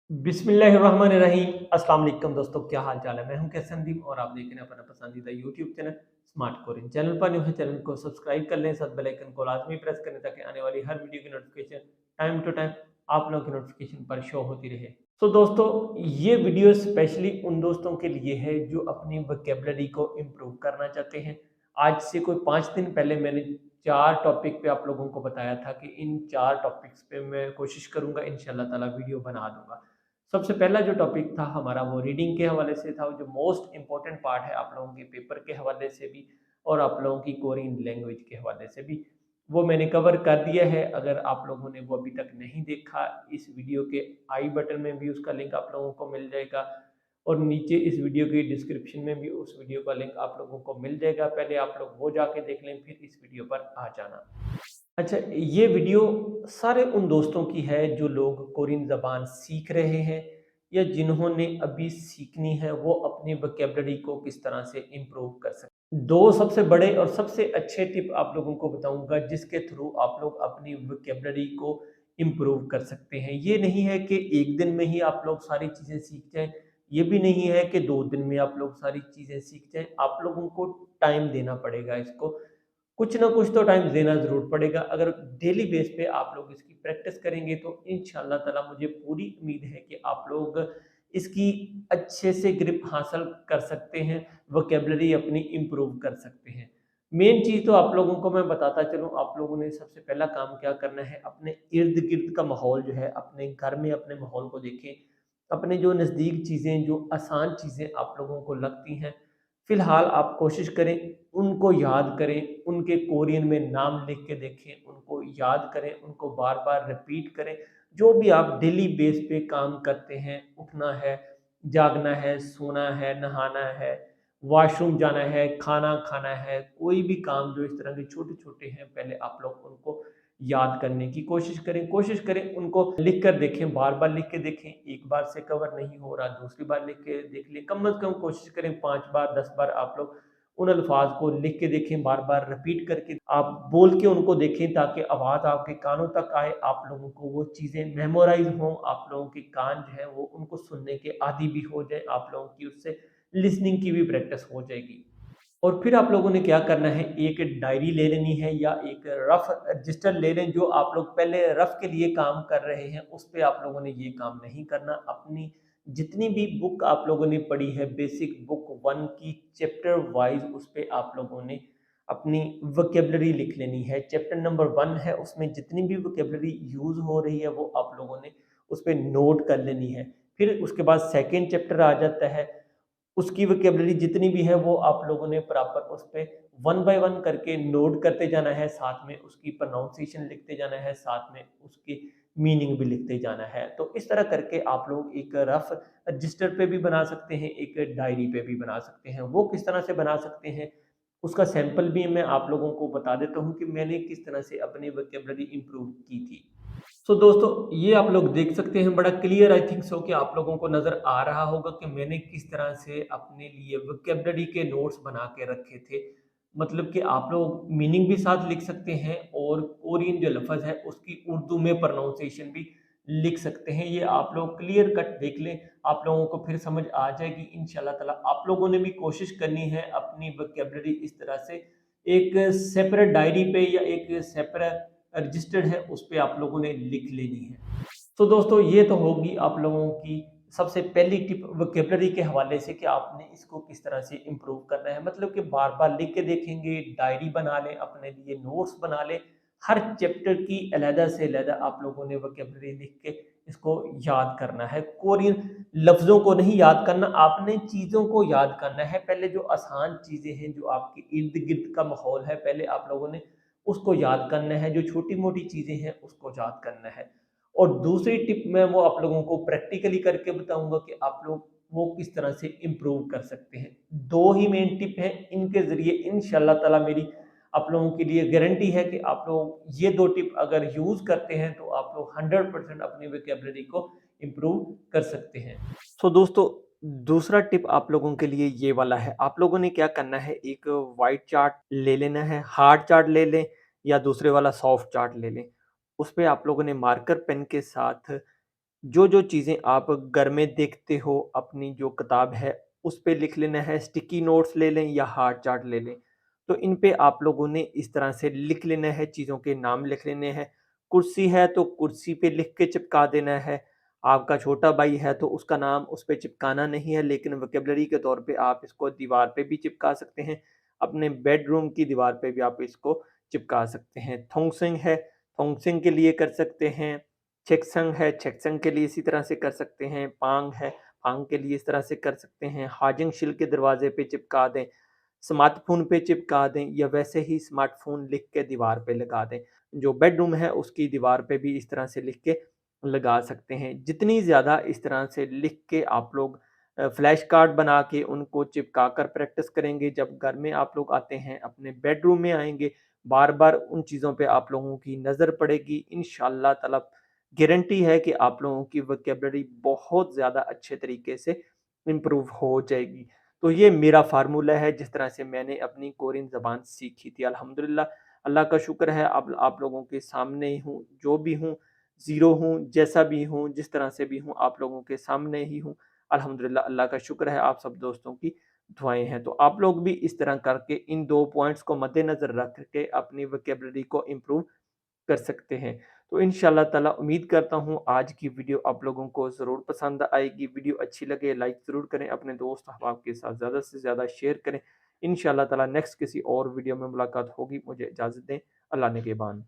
बिस्मिल्लाहिर्रहमानिर्रहीम। अस्सलाम वालेकुम दोस्तों, क्या हाल चाल है। मैं हूं संदीप और आप देख रहे हैं अपना पसंदीदा YouTube channel smart Korean. Channel पर न्यू है, चैनल को सब्सक्राइब कर लें, साथ बेल आइकन को लाजमी प्रेस करें ताकि आने वाली हर वीडियो की नोटिफिकेशन टाइम टू टाइम आप लोगों की नोटिफिकेशन पर शो होती रहे। तो दोस्तों, ये वीडियो स्पेशली उन दोस्तों के लिए है जो अपनी वोकेबलरी को इम्प्रूव करना चाहते हैं। आज से कोई 5 दिन पहले मैंने 4 टॉपिक पे आप लोगों को बताया था कि इन 4 टॉपिक्स पे मैं कोशिश करूंगा इंशाल्लाह ताला वीडियो बना दूंगा। सबसे पहला जो टॉपिक था हमारा वो रीडिंग के हवाले से था, जो मोस्ट इम्पोर्टेंट पार्ट है आप लोगों के पेपर के हवाले से भी और आप लोगों की कोरियन लैंग्वेज के हवाले से भी। वो मैंने कवर कर दिया है। अगर आप लोगों ने वो अभी तक नहीं देखा, इस वीडियो के आई बटन में भी उसका लिंक आप लोगों को मिल जाएगा और नीचे इस वीडियो की डिस्क्रिप्शन में भी उस वीडियो का लिंक आप लोगों को मिल जाएगा। पहले आप लोग वो जाके देख लें, फिर इस वीडियो पर आ जाना। अच्छा, ये वीडियो सारे उन दोस्तों की है जो लोग कोरियन ज़बान सीख रहे हैं या जिन्होंने अभी सीखनी है, वो अपनी वोकैब्युलरी को किस तरह से इम्प्रूव कर सकते हैं। 2 सबसे बड़े और सबसे अच्छे टिप आप लोगों को बताऊँगा जिसके थ्रू आप लोग अपनी वोकैब्युलरी को इम्प्रूव कर सकते हैं। ये नहीं है कि 1 दिन में ही आप लोग सारी चीज़ें सीख जाएँ, ये भी नहीं है कि 2 दिन में आप लोग सारी चीज़ें सीख जाएँ। आप लोगों को टाइम देना पड़ेगा इसको। कुछ ना कुछ तो टाइम देना ज़रूर पड़ेगा। अगर डेली बेस पे आप लोग इसकी प्रैक्टिस करेंगे तो इंशाअल्लाह ताला मुझे पूरी उम्मीद है कि आप लोग इसकी अच्छे से ग्रिप हासिल कर सकते हैं, वोकैब्युलरी अपनी इम्प्रूव कर सकते हैं। मेन चीज़ तो आप लोगों को मैं बताता चलूँ, आप लोगों ने सबसे पहला काम क्या करना है, अपने इर्द-गिर्द का माहौल जो है, अपने घर में अपने माहौल को देखें। अपने जो नज़दीक चीज़ें, जो आसान चीज़ें आप लोगों को लगती हैं, फ़िलहाल आप कोशिश करें उनको याद करें, उनके कोरियन में नाम लिख के देखें, उनको याद करें, उनको बार-बार रिपीट करें। जो भी आप डेली बेस पे काम करते हैं, उठना है, जागना है, सोना है, नहाना है, वॉशरूम जाना है, खाना खाना है, कोई भी काम जो इस तरह के छोटे-छोटे हैं, पहले आप लोग उनको याद करने की कोशिश करें उनको लिख कर देखें, बार-बार लिख के देखें। एक बार से कवर नहीं हो रहा, दूसरी बार लिख के देख लें। कम से कम कोशिश करें 5 बार, 10 बार आप लोग उन अल्फाज को लिख के देखें, बार-बार रिपीट करके आप बोल के उनको देखें ताकि आवाज़ आपके कानों तक आए, आप लोगों को वो चीज़ें मेमोराइज़ हों, आप लोगों के कान जो हैं वो उनको सुनने के आदी भी हो जाएँ, आप लोगों की उससे लिसनिंग की भी प्रैक्टिस हो जाएगी। और फिर आप लोगों ने क्या करना है, एक डायरी ले लेनी है या एक रफ रजिस्टर ले लें। जो आप लोग पहले रफ के लिए काम कर रहे हैं, उस पे आप लोगों ने ये काम नहीं करना। अपनी जितनी भी बुक आप लोगों ने पढ़ी है, बेसिक बुक 1 की चैप्टर वाइज़ उस पे आप लोगों ने अपनी वोकैब्युलरी लिख लेनी है। चैप्टर नंबर 1 है, उसमें जितनी भी वोकैब्युलरी यूज़ हो रही है, वो आप लोगों ने उस पे नोट कर लेनी है। फिर उसके बाद सेकंड चैप्टर आ जाता है, उसकी वोकैब्युलरी जितनी भी है वो आप लोगों ने प्रॉपर उस पे 1 बाय 1 करके नोट करते जाना है, साथ में उसकी प्रोनाउंसिएशन लिखते जाना है, साथ में उसकी मीनिंग भी लिखते जाना है। तो इस तरह करके आप लोग एक रफ रजिस्टर पे भी बना सकते हैं, एक डायरी पे भी बना सकते हैं। वो किस तरह से बना सकते हैं, उसका सैंपल भी मैं आप लोगों को बता देता हूँ कि मैंने किस तरह से अपनी वोकैब्युलरी इम्प्रूव की थी। सो दोस्तों, ये आप लोग देख सकते हैं, बड़ा क्लियर आई थिंक सो कि आप लोगों को नज़र आ रहा होगा कि मैंने किस तरह से अपने लिए वोकैब्युलरी के नोट्स बना के रखे थे। मतलब कि आप लोग मीनिंग भी साथ लिख सकते हैं और कोरियन जो लफ़ज़ है उसकी उर्दू में प्रोनाउंसिएशन भी लिख सकते हैं। ये आप लोग क्लियर कट देख लें, आप लोगों को फिर समझ आ जाएगी इंशाल्लाह ताला। आप लोगों ने भी कोशिश करनी है अपनी वोकैब्युलरी इस तरह से एक सेपरेट डायरी पे या एक सेपरेट रजिस्टर्ड है, उस पे आप लोगों ने लिख लेनी है। तो दोस्तों, ये तो होगी आप लोगों की सबसे पहली टिप वोकैब्युलरी के हवाले से कि आपने इसको किस तरह से इम्प्रूव करना है। मतलब कि बार-बार लिख के देखेंगे, डायरी बना लें, अपने लिए नोट्स बना लें। हर चैप्टर की अलहदा से अलहदा आप लोगों ने वोकैब्युलरी लिख के इसको याद करना है। कोरियन लफ्ज़ों को नहीं याद करना, आपने चीज़ों को याद करना है। पहले जो आसान चीज़ें हैं, जो आपके इर्द-गिर्द का माहौल है, पहले आप लोगों ने उसको याद करना है। जो छोटी-मोटी चीज़ें हैं, उसको याद करना है। और दूसरी टिप मैं वो आप लोगों को प्रैक्टिकली करके बताऊँगा कि आप लोग वो किस तरह से इम्प्रूव कर सकते हैं। 2 ही मेन टिप हैं, इनके ज़रिए इंशाअल्लाह ताला मेरी आप लोगों के लिए गारंटी है कि आप लोग ये 2 टिप अगर यूज़ करते हैं, तो आप लोग 100% अपनी वोकैब्युलरी को इम्प्रूव कर सकते हैं। सो दोस्तों, दूसरा टिप आप लोगों के लिए ये वाला है। आप लोगों ने क्या करना है, एक व्हाइट चार्ट ले लेना है, हार्ड चार्ट ले लें या दूसरे वाला सॉफ्ट चार्ट ले लें। उसपे आप लोगों ने मार्कर पेन के साथ जो जो चीज़ें आप घर में देखते हो, अपनी जो किताब है उस पे लिख लेना है, स्टिकी नोट्स ले लें या हार्ड चार्ट ले लें। तो इन पे आप लोगों ने इस तरह से लिख लेना है, चीज़ों के नाम लिख लेने हैं। कुर्सी है तो कुर्सी पे लिख के चिपका देना है। आपका छोटा भाई है तो उसका नाम उस पे चिपकाना नहीं है, लेकिन वोकैब्युलरी के तौर पे आप इसको दीवार पे भी चिपका सकते हैं। अपने बेडरूम की दीवार पे भी आप इसको चिपका सकते हैं। थोंगसिंग है, थोंगसिंग के लिए कर सकते हैं। चेकसंग है, चेकसंग के लिए इसी तरह से कर सकते हैं। पांग है, पांग के लिए इस तरह से कर सकते हैं। हाजिंग शिल के दरवाजे पे चिपका दें, स्मार्टफ़ोन पे चिपका दें या वैसे ही स्मार्टफ़ोन लिख के दीवार पे लगा दें। जो बेडरूम है उसकी दीवार पे भी इस तरह से लिख के लगा सकते हैं। जितनी ज़्यादा इस तरह से लिख के आप लोग फ्लैश कार्ड बना के उनको चिपका कर प्रैक्टिस करेंगे, जब घर में आप लोग आते हैं, अपने बेडरूम में आएँगे, बार-बार उन चीज़ों पे आप लोगों की नज़र पड़ेगी। इंशाअल्लाह ताला गारंटी है कि आप लोगों की वोकैब्युलरी बहुत ज़्यादा अच्छे तरीके से इम्प्रूव हो जाएगी। तो ये मेरा फ़ॉर्मूला है जिस तरह से मैंने अपनी कोरियन ज़बान सीखी थी। अल्हम्दुलिल्लाह, अल्लाह का शुक्र है अब आप लोगों के सामने ही हूँ, जो भी हूँ, ज़ीरो हूँ, जैसा भी हूँ, जिस तरह से भी हूँ, आप लोगों के सामने ही हूँ। अल्हम्दुलिल्लाह, अल्लाह का शुक्र है, आप सब दोस्तों की दुआएँ हैं। तो आप लोग भी इस तरह करके इन 2 पॉइंट्स को मद्देनज़र रख के अपनी वोकैब्युलरी को इम्प्रूव कर सकते हैं। तो इंशाअल्लाह ताला उम्मीद करता हूँ आज की वीडियो आप लोगों को ज़रूर पसंद आएगी। वीडियो अच्छी लगे लाइक ज़रूर करें, अपने दोस्त अहबाब के साथ ज़्यादा से ज़्यादा शेयर करें। इंशाअल्लाह ताला नेक्स्ट किसी और वीडियो में मुलाकात होगी। मुझे इजाज़त दें। अल्लाह निगहबान।